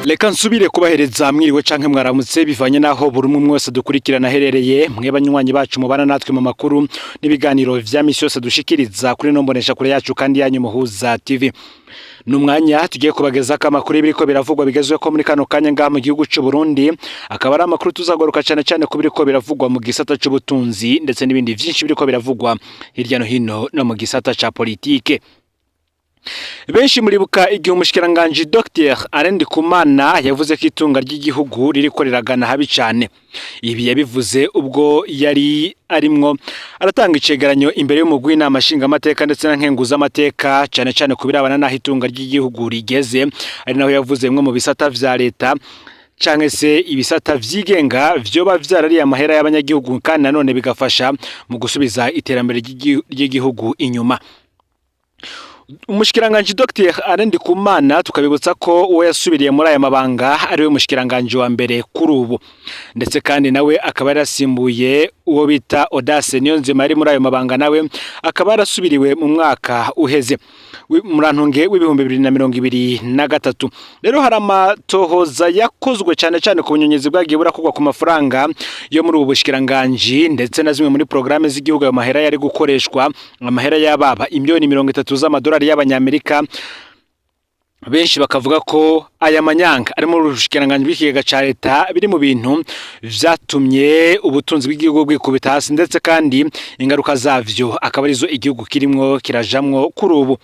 Reka nsubire kubahereza mwiriwe canke mwaramutse bivanye naho buri umwe wese dukurikirana herereye mwe banywanyi bacu mubana natwe mu makuru n'ibiganiro vya misi yose dushikiriza kuri nombonesha kure yacu kandi yanyu Muhuza TV. Numwanya tugiye kubageza ko amakuru biriko biravugwa bigezwe ko muri kano kanya ngaha mu gihugu cy'u Burundi, akaba ari amakuru tuzagaruka cyane ku biriko biravugwa mu gisata c'ubutunzi ndetse n'ibindi vyinshi biriko biravugwa hirya no hino no mu gisata ca politike. Benshi muribuka igihe umushikiranganje Dr Alain Ndikumana yavuze ko itunga ry'igihugu ririko riragana habi cyane. Ibi yabivuze ubwo yari arimwo aratanga icegeranyo imbere y'umugwi n'amashinga amateka ndetse na nkenguza amateka cyane kubirabana naho itunga ry'igihugu rigeze, ari naho yavuze mwe mu bisata vya leta canke se ibisata vyigenga vyoba vyarariye amahera y'abanyagihugu kandi nanone bigafasha mu gusubiza iterambere ry'igihugu inyuma. Umushikiranganje Dr Alain Ndikumana tukabibutsa ko uwo yasubiriye muri aya mabanga ari we mushikiranganje wa mbere kuri ubu, ndetse kandi nawe akaba yarasimbuye uwo bita Audace Niyonzima ari muri ayo mabanga, nawe akaba yarasubiriwe mu mwaka uheze murantunge w'ibihumbi 2023. Rero hari amatohoza yakozwe cyane ku bunyonyezi bwagiye burakorwa ku mafaranga yo muri ubu bushikiranganje ndetse na zimwe muri programme z'igihugu ayo mahera yari gukoreshwa, amahera y'ababa imiliyoni 30 z'amadolari y'abanyamerika. Benshi bakavuga ko aya manyanga ari mu rushikiranganje bw'ikigega ca leta biri mu bintu vyatumye ubutunzi bw'igihugu bwikubita hasi, ndetse kandi ingaruka zavyo akaba arizo igihugu kirimwo kirajamwo kuri ubu.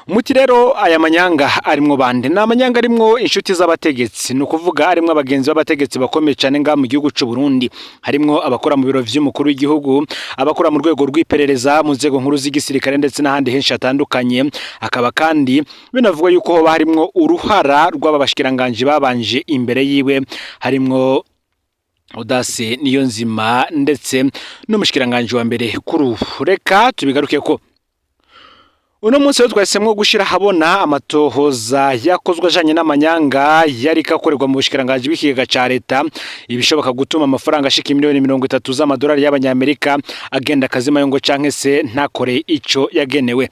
Umuti rero aya manyanga arimwo bande? Na manyanga arimwo inshuti z'abategetsi, no kuvuga arimwo abagenzi b'abategetsi bakomeye cyane nga mu gihugu cy'u Burundi. Harimwo abakora mu biro vy'umukuru w'igihugu, abakora mu rwego rw'iperereza, mu nzego nkuru z'igisirikare ndetse n'ahandi henshi hatandukanye. Akaba kandi binavuga yuko hoba harimwo uruhara rw'abashikiranganje babanje imbere yiwe, harimwo Audace Niyonzima ndetse n'umushikiranganje wa mbere kuri ubu. Reka tubigaruke ko uno munsi twasemwo gushira habona amatohoza yakozwe ajanye n'amanyanga yari kakorerwa mu bushikiranganje bw'ikigega ca leta, ibishoboka gutuma amafaranga ashika imiliyoni 30 z'amadolari y'abanyamerika agenda kazima yongo canke se ntakore ico yagenewe.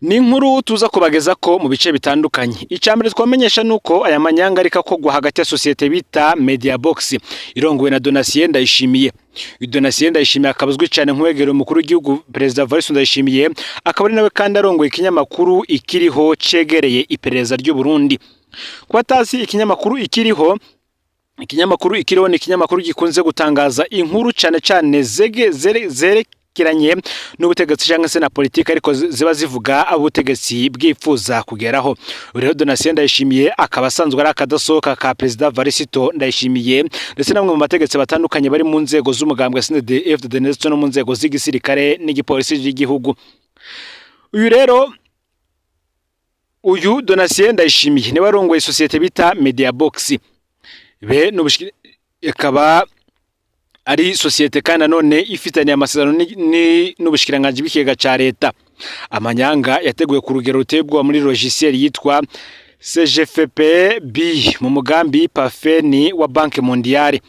Ni inkuru tuza kubageza ko mu bice bitandukanye. Icambere twamenyesha nuko aya manyanga ariko kogwa hagati ya societe bita Media Box irongowe na Donatien Ndayishimiye. Donatien Ndayishimiye akabazwe cyane nk'uwegero mukuru w'igihugu President Evariste Ndayishimiye, akaba ari nawe kandi arongoye ikinyamakuru ikiriho cegereye iperereza ry'u Burundi. Kwa tasi ikinyamakuru ikiriho ni ikinyamakuru gikunze gutangaza inkuru cyane zerekeranye n'ubutegetsi cyangwa se na politika, ariko ziba zivuga abutegetsi bwifuza kugeraho. Rero Donatien Ndayishimiye akaba asanzwe ari akadasohoka ka President Evariste Ndayishimiye ndetse namwe mu bategetsi batandukanye bari mu nzego z'umugambwe CNDD-FDD ndetse no mu nzego z'igisirikare n'igipolisi cy'igihugu. Uyu Donatien Ndayishimiye ni warongoye societe bita Media Box, akaba ari societe kandi none ifitanye amasezerano n'ubushikiranganje bw'ikigega ca leta. Amanyanga yateguye ku rugero rutebwa muri logiciel yitwa CGFP-B mu mugambi Pafeni wa Banque Mondiale.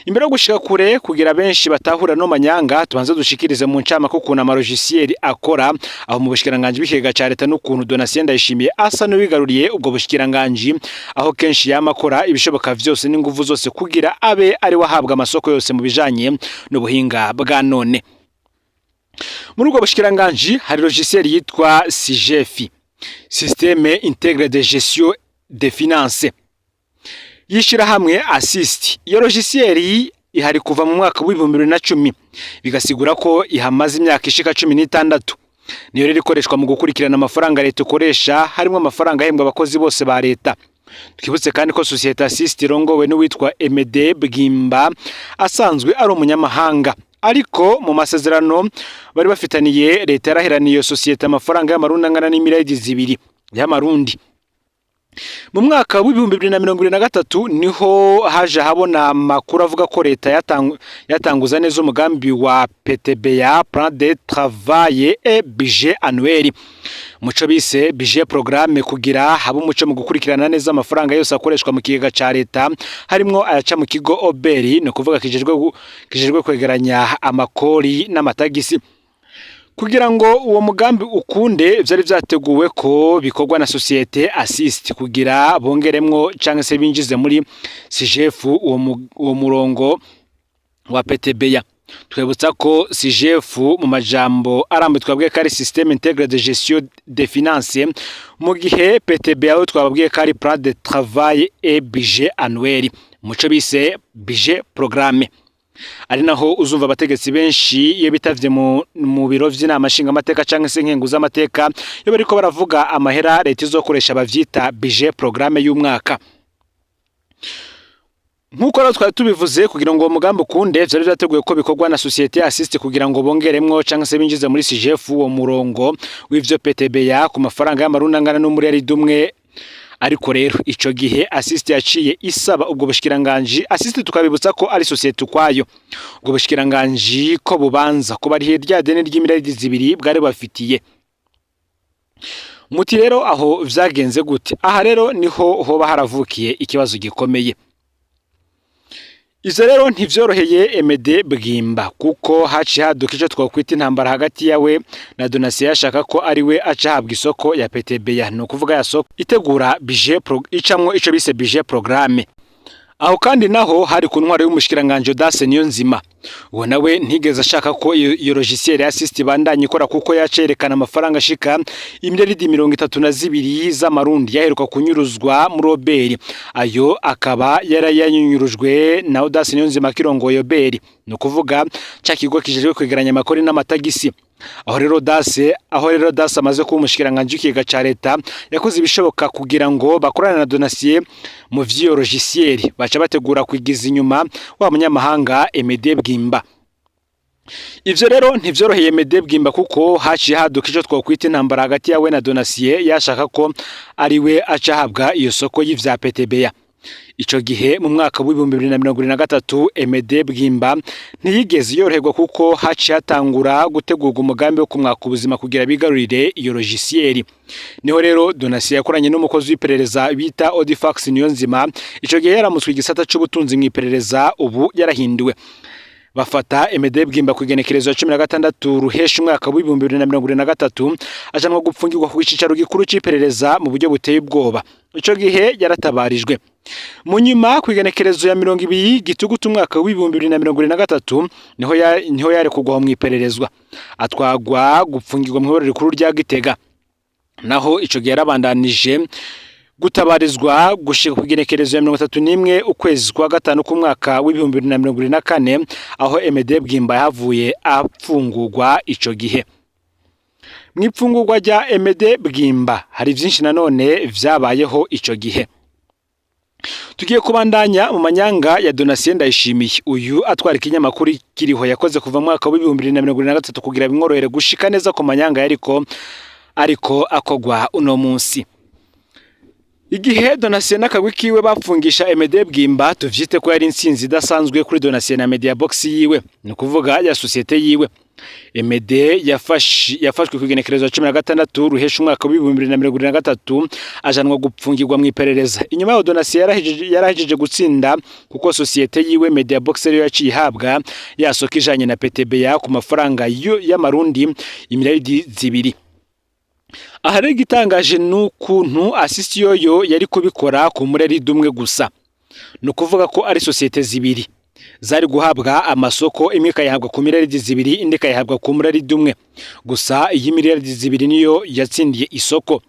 Imbere yo gushika kure kugira benshi batahura no manyanga, tubanze dushikirize mu ncama ko kuna logiciel akora aho mu bushikiranganje bw'ikigega ca leta n'ukuntu Donatien Ndayishimiye asa n'uwigaruriye ubwo bushikiranganje, aho kenshi yamakora ibishoboka vyose n'inguvu zose kugira abe ari wahabwa amasoko yose mu bijanye n'ubuhinga bwa none. Muri ubwo bushikiranganje hari logiciel yitwa SIGEF, Système Intégré de Gestion des Finances, yishira hamwe Assist. Iyo logiciel ihari kuva mu mwaka w'2010, bigasigura ko ihamaze imyaka ishika 16. Niyo rero ikoreshwa mu gukurikirana amafaranga leta ikoresha, harimo amafaranga ahembwa abakozi bose ba leta. Twibutse kandi ko Societe Assist irongowe n'uwitwa Emede Bwimba asanzwe ari umunyamahanga, ariko mu masezerano bari bafitaniye leta yarahiraniye societe amafaranga y'amarundi angana n'imiliyoni 2 y'amarundi. Mu mwaka w'ibihumbi 2023 niho haje habona amakuru avuga ko leta yatanguza neza umugambi wa PTBA, Plan de Travail et Budget Annuel, muco bise budget programme, kugira haba umuco mu gukurikirana neza amafaranga yose akoreshwa mu kigega ca leta, harimwo ayaca mu kigo Oberi, no kuvuga kijejwe kwegeranya amakori n'amatagisi. kugira ngo uwo mugambi ukunde vyari vyateguwe ko bikorwa na societe Assist kugira bongeremwo canke se binjize muri CGF uwo murongo wa PTBA. Twebutsa ko CGF mu majambo arambe twabwiye ko ari système intégré de gestion des finances, mu gihe PTBA twabwiye ko ari plan de travail et budget annuel, muco bise budget programme. Ari naho uzumva abategetsi benshi iyo bitavye mu biro vy'inama nshinga amateka canke se nkenguza amateka iyo bariko baravuga amahera leta izokoresha bavyita budget programme y'umwaka. Nkuko rero twari tubivuze kugira ngo uwo mugambi ukunde vyari vyateguye ko bikorwa na societe Assist kugira ngo bongeremwo canke se binjize muri CGF uwo murongo w'ivyo PTBA ku mafaranga y'amarundi angana n'umuriyaridi umwe. Ariko rero ico gihe Assist yaciye isaba ubwo bushikiranganje, Assist tukabibutsa ko ari societe ukwayo, ubwo bushikiranganje ko bubanza ko bari hirya deni ry'imiliyaridi zibiri bwari bafitiye. Muti rero aho vyagenze gute? Aha rero niho hoba haravukiye ikibazo gikomeye. Izo rero ntivyoroheye Emede Bwimba kuko haci haduka ico twakwita intambara hagati yawe na Donatien yashaka ko ari we aca habwa isoko ya PTBA, no kuvuga ya soko itegura budget icamwo ico bise budget programme. Aho kandi naho hari ku ntwaro y'umushikiranganje Audace Niyonzima, uwo nawe ntigeze ashaka ko iyo logiciel ya Assist bandanye ikora kuko yacerekana amafaranga ashika imiliyaridi 32 z'amarundi yaheruka kunyuruzwa mu Robert. Ayo akaba yarayanyurujwe na Audace Niyonzima kirongoye Robert, no kuvuga ca kigo kijejwe kwegeranya amakori n'amatagisi. Aho rero Audace amaze kuba umushikiranganje w'ikiga ca leta yakoze ibishoboka kugira ngo bakorane na Donatien mu vy'iyo logiciel, baca bategura kwigiza inyuma wa munyamahanga Emede Bwimba. Ivyo rero ntivyoroheye Emede Bwimba kuko haciye haduka ico twakwita intambara hagati yawe na Donatien yashaka ko ari we aca habwa iyo soko y'ivya PTBA. Ico gihe mu mwaka wa 2023 Emede Bwimba ntiyigeze yoroherwa kuko haciye hatangura gutegurwa umugambi wo kumwaka ubuzima kugira bigarurire iyo logiciel. Niho rero Donatien yakoranye n'umukozi w'iperereza bita Audifax Niyonzima, ico gihe yaramutswe igisata c'ubutunzi mw'iperereza, ubu yarahinduwe. Bafata Emede Bwimba kugenekerezo ya 16 ruhesha umwaka wa 2023 ajanwa gupfungirwa ku gicicaro gikuru c'iperereza mu buryo buteye ubwoba. Ico gihe yaratabarijwe. Mu nyuma kugenekerezo ya 20 gitugutu umwaka wa 2023 niho yari kugwa mu ipererezwa, atwagwa gupfungirwa mu ihorero rikuru rya Gitega. Naho ico gihe yarabandanije gutabarizwa gushika kugenekerezo ya 31 ukwezi kwa gatanu ku mwaka wa 2024 aho Emede Bwimba yavuye apfungurwa ico gihe. Mwipfungurwa rya Emede Bwimba hari vyinshi nanone vyabayeho ico gihe. Tugiye kubandanya mu manyanga ya Donatien Ndayishimiye, uyu atwara ikinyamakuru kiriho yakoze kuva mu mwaka wa 2023 kugira bimworohere gushika neza ku manyanga ariko akogwa uno munsi. Igihe Donatien n'akagwi kiwe bapfungisha Emede Bwimba, tuvyite ko yari insinzi idasanzwe kuri Donatien na Media Box yiwe, ni kuvuga ya societe yiwe. Emede yafashwe kugenekerezo 16 ruhesha umwaka wa 2023 ajanwa gupfungirwa mu iperereza. Inyuma ya Donatien yarahejeje gutsinda kuko societe yiwe Media Box rero yaciye ihabwa yasoka ijanye na PTBA ku mafaranga y'amarundi imiliyaridi zibiri. Aha rero igitangaje n'ukuntu Assist yoyo yari kubikora ku muriyaridi umwe gusa, no kuvuga ko ari societe zibiri zari guhabwa amasoko, imwe kayahabwa ku miliyaridi zibiri indi kayahabwa ku muriyaridi umwe gusa. Iyi miliyaridi zibiri niyo yatsindiye isoko.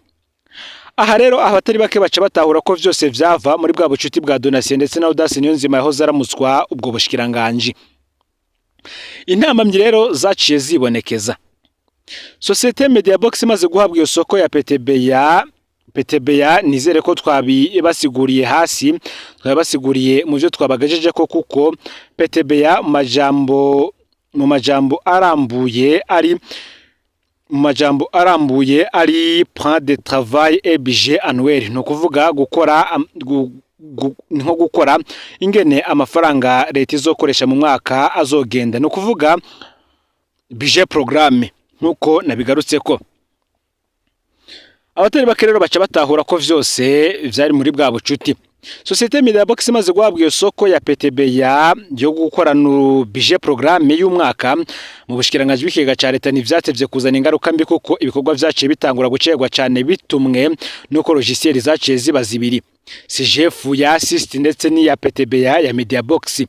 Aha rero abatari bake baca batahura ko vyose vyava muri bwa bucuti bwa Donatien ndetse na Audace Niyonzima yahoze aramutswa ubwo bushikiranganje. Intamamyi rero zaciye zibonekeza. Societe Media Box imaze guhabwa iyo soko ya PTBA nizere ko twabibasiguriye hasi, twabasiguriye mu byo twabagajeje ko kuko PTBA mu majambo arambuye ari plan de travail et budget annuel, no kuvuga nko gukora ingene amafaranga leta izokoresha mu mwaka azogenda, no kuvuga budget programme. Nkuko nabigarutse ko abatari bake rero baca batahura ko vyose vyari muri bwa bucuti. Societe Mediabox imaze guhabwa iyo soko ya PTBA yo gukorana budget programme y'umwaka mu bushikiranganje bw'ikigega ca leta ntivyatevye kuzana ingaruka mbi kuko ibikorwa vyaciye bitangura gucerwa cyane bitumwe nuko logiciel zaciye ziba zibiri CGF ya Assist ndetse n'iya PTBA ya Mediabox.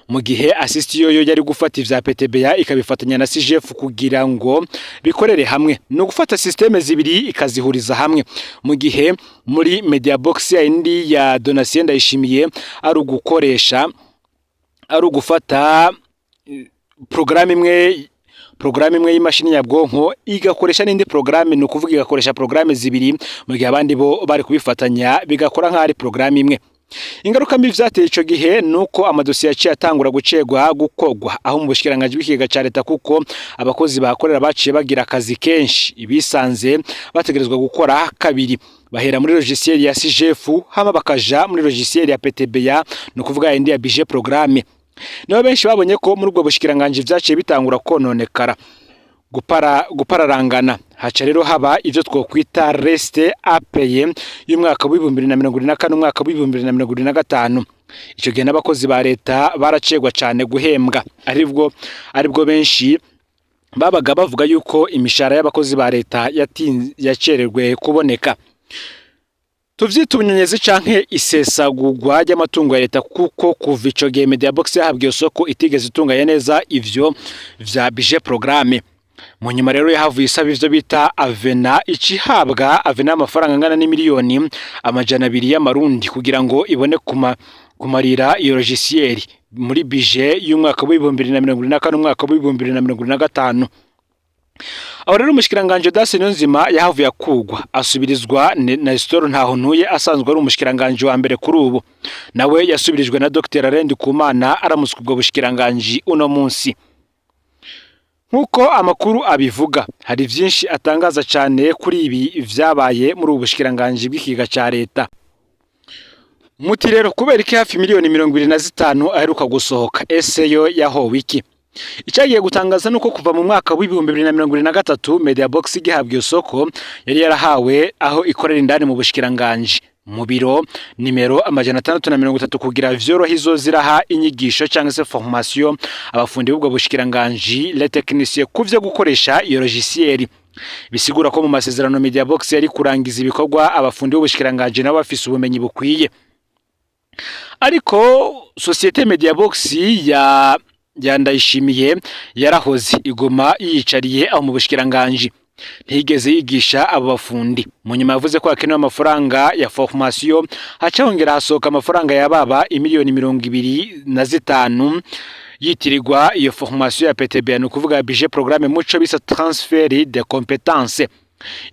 Mu gihe Assist yoyo yari gufata ivya PTBA ikabifatanya na CGF kugira ngo bikorere hamwe no gufata systeme zibiri ikazihuriza hamwe, mu gihe muri Mediabox ya indi ya Donatien Ndayishimiye ari ugufata programme imwe y'imashini nyabwonko igakoresha n'indi programme, no kuvuga igakoresha programme zibiri, mu gihe abandi bo bari kubifatanya bigakora nk'ari programme imwe. Ingaruka mbi vyateye ico gihe nuko amadosiye yaciye atangura gucegwa gukogwa aho mu bushikiranganje bw'ikigega ca leta, kuko abakozi bakorera baciye bagira akazi kenshi ibisanze bategerezwa gukora kabiri, bahera muri logiciel ya CGF hama bakaja muri logiciel ya PTBA, no kuvuga indi ya budget programme. Nibo benshi babonye ko muri ubwo bushikiranganje vyaciye bitangura kononekara gupararangana, haca rero haba ivyo twokwita reste apeye y'umwaka wa 2024 n'umwaka wa 2025. Ico gihe n'abakozi ba leta baracegwa cyane guhembwa, aribwo benshi babaga bavuga yuko imishara y'abakozi ba leta yacererwe kuboneka. Tuvyita ubunyonyezi canke isesagurwa ry'amatungo ya leta, kuko kuva ico gihe Mediabox yahabwiye soko itigeze itunganya neza ivyo vya budget programme. Mu nyuma rero yahavuye isaba ivyo bita avena, ikihabwa avena amafaranga angana n'imiliyoni 200 y'amarundi kugira ngo ibone kumarira iyo logiciel muri budget y'umwaka wa 2024 n'umwaka wa 2025. Aho rero umushikiranganje Dase Niyonzima yahavuye akugwa asubirizwa na Nestor Ntahontuye asanzwe ari umushikiranganje wa mbere kuri ubu, nawe yasubirijwe na Dr. Arendi Kumana aramuswe ubwo bushikiranganje uno munsi. Nkuko amakuru abivuga, hari vyinshi atangaza cyane kuri ibi vyabaye muri ubu bushikiranganje bw'ikigega ca leta. Muti rero kubera iki hafi miliyoni 25 aheruka gusohoka, ese yo yahowe iki? Icyagiye gutangaza nuko kuva mu mwaka wa 2023 Mediabox igihabwa isoko yari yarahawe aho ikorera indani mu bushikiranganje mu biro nimero 630 kugira vyorohizo ziraha inyigisho cyangwa se formation abafundi b'ubwo bushikiranganje les techniciens kuvyo gukoresha iyo logiciel. Bisigura ko mu masezerano Mediabox yari kurangiza ibikorwa abafundi b'ubushikiranganje nabo bafise ubumenyi bukwiye. Ariko societe Mediabox ya Ndayishimiye yarahoze igoma yicariye aho mu bushikiranganje, ntigeze yigisha abo bafundi. Mu nyuma yavuze ko akenewe amafaranga ya formation, hacahongera hasohoka amafaranga yababa imiliyoni 25 yitirirwa iyo formation ya PTBA, no kuvuga budget programme muco bisa transfert de compétences.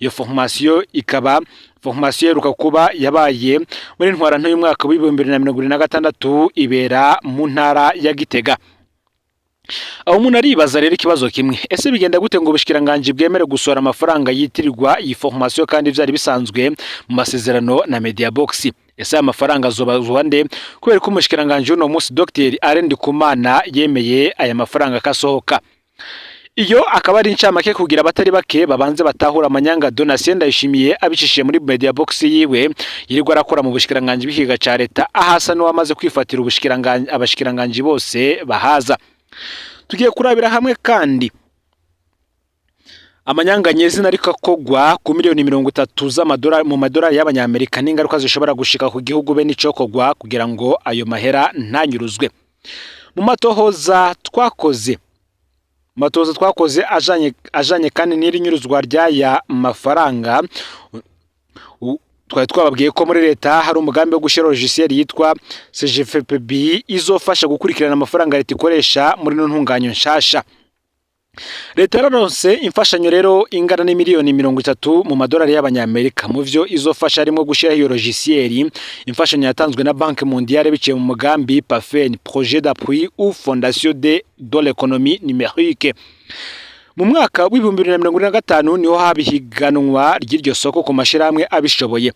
Iyo formation ikaba formation yeruka kuba yabaye muri ntwarante y'umwaka wa 2026 ibera mu ntara ya Gitega. Aho umuntu aribaza rero ikibazo kimwe, ese bigenda gute ngo ubushikiranganje bwemere gusora amafaranga yitirirwa iyi formation kandi vyari bisanzwe mu masezerano na Mediabox? Ese amafaranga azobazwa nde? Kubera ko umushikiranganje uno munsi Dr. Arendi Kumana yemeye aya mafaranga kasohoka. Iyo akaba ari incamake kugira abatari bake babanze batahura amanyanga Donatien Ndayishimiye abicishije muri Mediabox yiwe yirirwa arakora mu bushikiranganje bw'ikigega ca leta, ahasa no wamaze kwifatira abashikiranganje bose bahaza. Tugiye kurabira hamwe kandi amanyanga nyezina ariko akogwa ku miliyoni 30 z'amadolari mu madolari y'abanyamerika, n'ingaruka zishobora gushika ku gihugu be n'icokogwa kugira ngo ayo mahera ntanyuruzwe. Mu matohoza twakoze ajanye kandi n'irinyuruzwa ry'aya mafaranga, twari twababwiye ko muri leta hari umugambi wo gushira logiciel yitwa CGFPB izofasha gukurikirana amafaranga leta ikoresha muri no ntunganyo nshasha. Leta yaronse imfashanyo rero ingana n'imiliyoni 30 mu madolari y'abanyamerika. Mu vyo izofasha harimo gushira iyo logiciel, imfashanyo yatanzwe na Banque Mondiale biciye mu mugambi PAFEN, projet d'appui ou fondation de l'économie numérique. Mu mwaka wa 2025 niho habihiganwa ry'iryo soko ku mashiramwe abishoboye.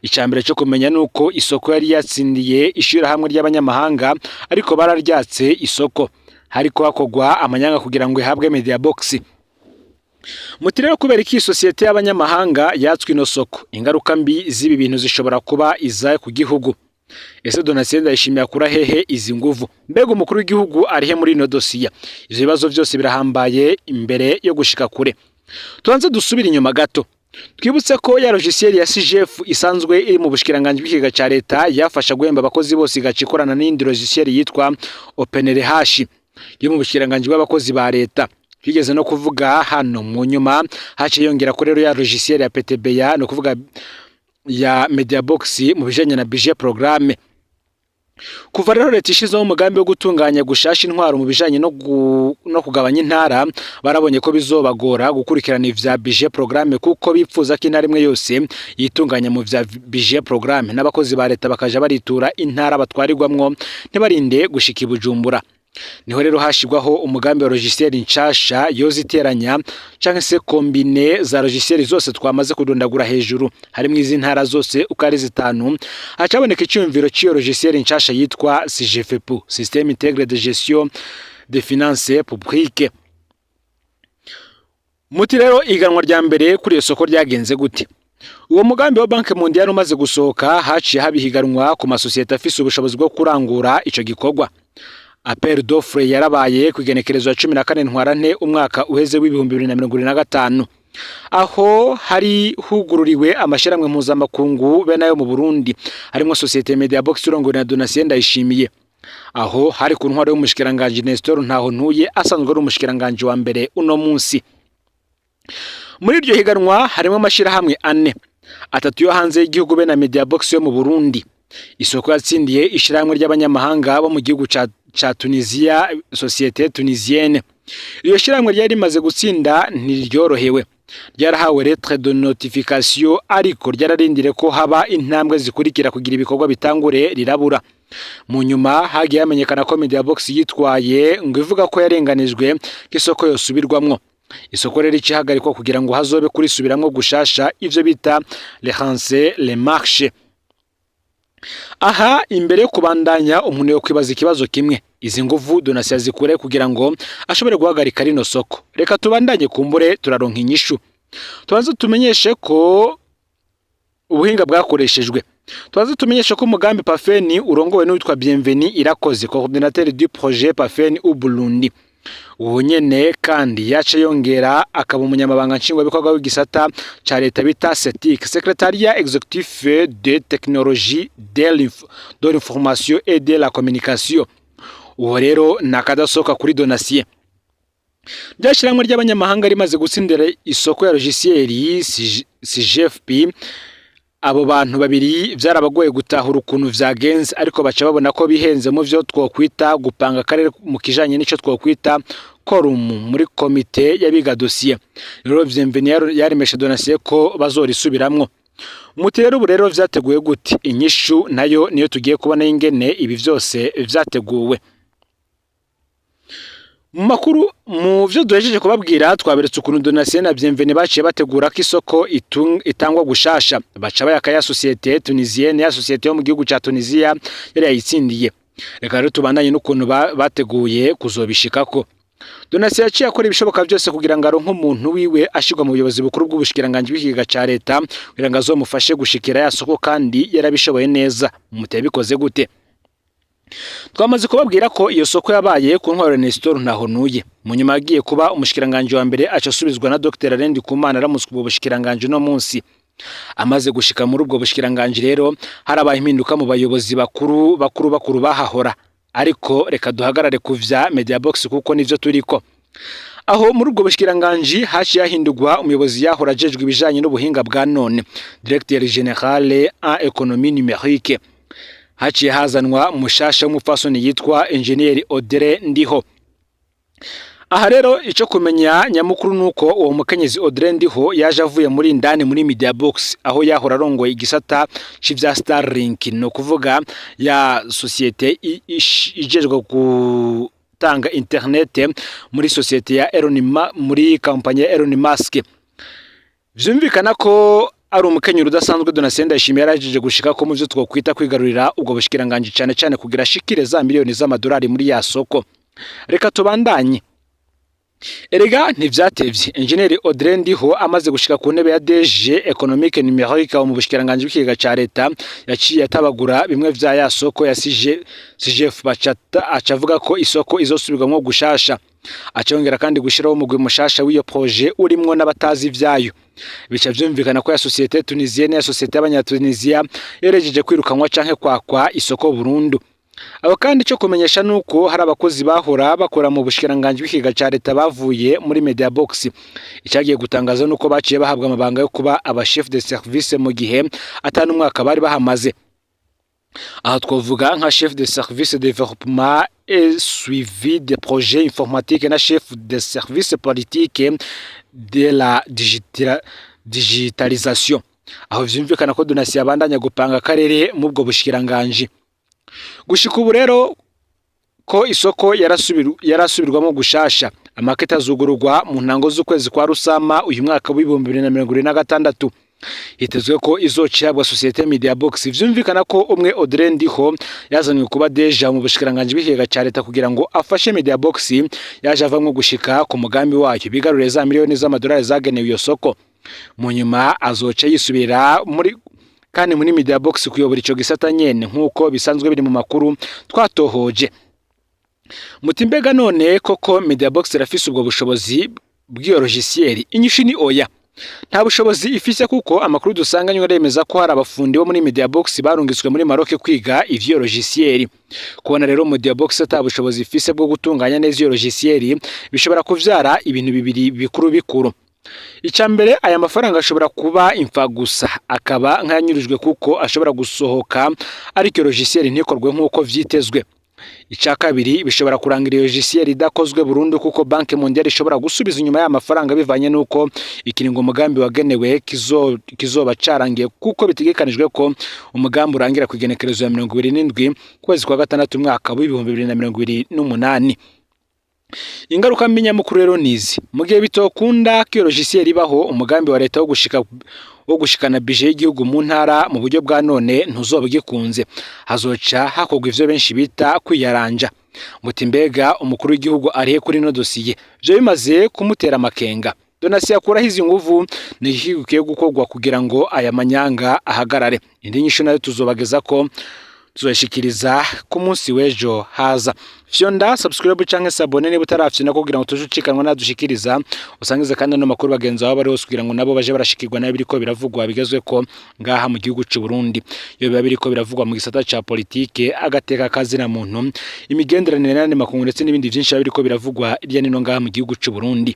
Icambere cyo kumenya nuko isoko yari yatsindiye ishira hamwe ry'abanyamahanga, ariko bararyatse isoko. Hariko hakogwa amanyanga kugira ngo ihabwe Mediabox. Mutirero kubera iki societe y'abanyamahanga yatswe ino soko, ingaruka mbi z'ibi bintu zishobora kuba iza ku gihugu. ese Donatien Ndayishimiye akura hehe izi nguvu? Mbega umukuru w'igihugu arihe muri ino dosiye? Ivyo bibazo byose birahambaye imbere yo gushika kure. Tubanze dusubira inyuma gato. Twibutse ko ya logiciel ya CGF isanzwe iri mu bushikiranganje bw'ikiga ca leta yafasha guhemba abakozi bose igacikorana n'indi logiciel yitwa OpenRH yo mu bushikiranganje bw'abakozi ba leta. Twigeze no kuvuga hano mu nyuma haciye yongera ko rero ya logiciel ya PTBA no kuvuga ya Mediabox mu bijanye na budget programme. Kuva rero leta ishizeho umugambi wo gutunganya gushasha intwaro mu bijanye no kugabanya intara, barabonye ko bizobagora gukurikirana ivya budget programme kuko bipfuza ko intara imwe yose yitunganya mu vya budget programme, n'abakozi ba leta bakaja baritura intara batwarirwamwo ntibarinde gushika i Bujumbura. Niho rero hashigwaho umugambi wa logiciel nshasha yoziteranya canke se kombine za logiciel zose twamaze kudondagura hejuru, harimo izi ntara zose uko ari zitanu. Hacaboneka icyumviro cy'iyo logiciel nshasha yitwa CGFPU, Système Intégré de Gestion des Finances Publiques. Muti rero iganwa rya mbere kuri iyo soko ryagenze gute? Uwo mugambi wa Banque Mondiale umaze gusohoka, haciye habihiganwa ku masosiyete afise ubushobozi bwo kurangura ico gikorwa. Appel d'offre yarabaye kwigenekerezo ya 14 Ntwarante umwaka uheze w'ibihumbi 2025, aho hari hugururiwe amashiramwe mpuzamakungu be nayo mu Burundi, harimo societe Mediabox urongowe na Donatien Ndayishimiye. Aho hari ku ntwaro y'umushikiranganje Nestor Ntahontuye asanzwe ari umushikiranganje wa mbere uno munsi. Muri iryo higanwa harimo amashirahamwe 4, atatu yo hanze y'igihugu be na Mediabox yo mu Burundi. Isoko yatsindiye ishiramwe ry'abanyamahanga bo mu gihugu ca Tunisia, Société Tunisienne. Iyo shiramwe ryari rimaze gutsinda ntiryorohewe, ryarahawe lettre de notification, ariko ryararindire ko haba intambwe zikurikira kugira ibikorwa bitangure rirabura. Mu nyuma hagiye hamenyekana ko Mediabox yitwaye ngo ivuga ko yarenganijwe k'isoko yosubirwamwo. Isoko rero ikihagarikwa kugira ngo hazobe kuri subiramwo gushasha ivyo bita les marchés. Aha imbere yo kubandanya umuntu yo kwibaza ikibazo kimwe, izi nguvu Donatien zikure kugira ngo ashobore guhagarika rino soko. Reka tubandanye kumbure turaronka inyishu. Tubanze tumenyeshe ko ubuhinga bwakoreshejwe. Tubanze tumenyeshe ko umugambi Pafeni urongowe n'uwitwa Bienveni Irakoze, coordinateur du projet Pafeni u Burundi. Uwo nyene kandi yace yongera akaba umunyamabanga nshingwabikorwa w'igisata ca leta bita CETIC, Secrétariat Exécutif de Technologie de l'Information et de la Communication. Uwo rero nakadasoka kuri Donatien. Ryashiramwe ry'abanyamahanga rimaze gutsindira isoko ya logiciel CGFP. Abo bantu babiri vyarabagoye gutahura ukuntu vyagenze, ariko baca babona ko bihenze mu vyo twokwita gupanga karere mu kijanye n'ico twokwita quorum muri komite yabiga dossier. Rero Bienveni yarimesha Donatien ko bazorisubiramwo. Muti rero ubu rero vyateguye gute? Inyishu nayo niyo tugiye kubona ingene ibi vyose vyateguwe. Makuru mu vyo duhejeje kubabwira twaberetse ukuntu Donatien na Bienveni baciye bategura ko isoko itangwa gushasha, baca bayakaya societe tunisienne ya societe yo mu gihugu ca Tunisia yari yayitsindiye. Reka rero tubandanye n'ukuntu bateguye kuzobishikako. Donatien yaciye akora ibishoboka byose kugira ngo aronke umuntu wiwe ashirwa mu buyobozi bukuru bw'ubushikiranganje bw'ikiga ca leta kugira ngo azomufashe gushikira ya soko, kandi yarabishoboye neza. Muteye bikoze gute? Twamaze kubabwira ko iyo soko yabaye ku ntwaro Nestor Ntahontuye. Mu nyuma yagiye kuba umushikiranganje wa mbere acasubizwa na Dr. Rendi Kumana aramuswe ubwo bushikiranganje no munsi. Amaze gushika muri ubwo bushikiranganje rero harabaye impinduka mu bayobozi bakuru bahahora. Ariko reka duhagarare kuvya Mediabox kuko nivyo turiko. Aho muri ubwo bushikiranganje haciye yahindurwa umuyobozi yahora ajejwe ibijanye n'ubuhinga bwa none, Directeur Général en Économie Numérique. Haciye hazanwa mushasha w'umupfasoni yitwa Engineer Audrey Ndiho. Aha rero ico kumenya nyamukuru nuko uwo mukenyezi Audrey Ndiho yaje avuye muri indani muri Mediabox, aho yahora arongoye igisata c'ivya Starlink, no kuvuga ya societe ijejwe gutanga internet muri societe ya muri kampanye ya Elon Musk. Vyumvikana ko ari umukenyero udasanzwe Donatien Ndayishimiye yarajije gushika ko mu vyo twokwita kwigarurira ubwo bushikiranganje cyane kugira shikire za miliyoni z'amadolari muri ya soko. Reka tubandanye. Erega ntivyatevye Engineer Audrey Ndiho amaze gushika ku ntebe ya DG Economique Numérique mu bushikiranganje bw'ikiga ca leta yaciye atabagura bimwe vya ya soko ya CGF bacata acavuga ko isoko izosubirwamwo gushasha acongera kandi gushiraho umugwi mushasha w'iyo projet urimwo n'abatazi vyayo bica vyumvikana ko ya societe tunisienne ya societe y'abanyatunisia yerejeje kwirukanwa canke kwakwa isoko burundu. Abo kandi cyo kumenyesha nuko hari abakozi bahora bakora mu bushikiranganje bw'ikiga ca leta bavuye muri Media Box. Icagiye gutangaza nuko baciye bahabwa amabanga yo kuba aba chef de service mu gihe atanu umwaka bari bahamaze. Aha twovuga nka chef de service de développement et suivi des projets informatiques na chef de service politique de la digitalisation. Aho vyumvikana ko Donatien abandanya gupanga karere mu bwo bushikiranganje. Gushika ubu rero ko isoko yarasubirwamo gushasha amaketa azugururwa mu ntango z'ukwezi kwa Rusama uyu mwaka wa 2026 hitezwe ko izocihabwa societe Media Box. Vyumvikana ko umwe Audrey Ndiho yazanywe kuba deja mu bushikiranganje bw'ikiga ca leta kugira ngo afashe Media Box yaje avamwe gushika ku mugambi wayo bigarurire za miliyoni z'amadolari zagenewe iyo soko. Mu nyuma azoca yisubira kandi muri Media Box kuyobora ico gisata nyene nkuko bisanzwe biri mu makuru twatohoje. Mutimbega none koko Media Box rafise ubwo bushobozi bw'iyo logiciel? Inyishu ni oya. Nta bushobozi ifise kuko amakuru dusanganywe aremeza ko hari abafundi bo muri Media Box barungitswe muri Maroc kwiga ivyo logiciel. Kubona rero Media Box ata bushobozi ifise bwo gutunganya neza iyo logiciel bishobora kuvyara ibintu bibiri bikuru. Icambere aya mafaranga ashobora kuba imfa gusa akaba nkanyurijwe kuko ashobora gusohoka ariko logiciel ntikorwe nkuko vyitezwe. Icakabiri bishobora kurangira logiciel idakozwe burundu kuko Banque Mondiale ishobora gusubiza inyuma ya mafaranga bivanye nuko ikiringo umugambi wagenewe kizoba carangiye kuko bitegekanijwe ko umugambi urangira ku igenekerezo ya 27 kwezi kwa gatandatu mwaka wa 2028. Ingaruka mbinyamukuru rero nizi mu gihe bitokunda ko logiciel ibaho umugambi wa leta wo gushikana budget y'igihugu mu ntara mu buryo bwa none ntuzobigikunze hazoca hakogwa ivyo benshi bita kwiyaranja. Mutimbega umukuru w'igihugu arihe kuri no dosiye byo bimaze kumutera makenga. Donatien akuraho izi nguvu ni ikigiye gukogwa kugira ngo aya manyanga ahagarare. Indi nyisho nayo tuzobageza ko tuzoshikiriza ku munsi w'ejo haza. Fyonda subscribe canke sabone niba utarafyina kugira ngo tujucikanwa nadushikiriza usangize kandi no makuru bagenza babo bari hose kugira ngo nabo baje barashikirwa nayo biriko biravugwa bigezwe ko ngaha mu gihugu cy'u Burundi. Iyo biba biriko biravugwa mu gisata ca politique agateka kazina muntu imigenderanire n'andi makungu ndetse n'ibindi byinshi biriko biravugwa irya nino ngaha mu gihugu cy'u Burundi.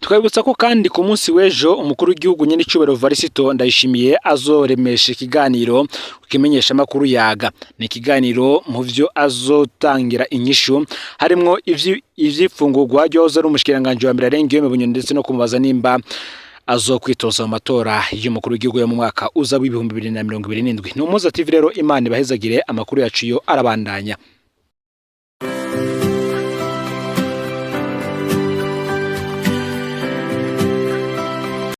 Tukabutsa ko kandi ku munsi w'ejo umukuru w'igihugu nyene Cubero Varisito Ndayishimiye azoremesha ikiganiro kukimenyesha makuru yaga. Ni ikiganiro mu vyo azotangira inyishu harimwo ivyifungurwa ryoza ari umushikiranganje wa mbere arengiye mu Bunyoni ndetse no kumubaza nimba azokwitoza mu matora y'umukuru w'igihugu yo mu mwaka uza w'2027. Ni Umuza TV rero Imana ibahezagire amakuru yacu yo arabandanya.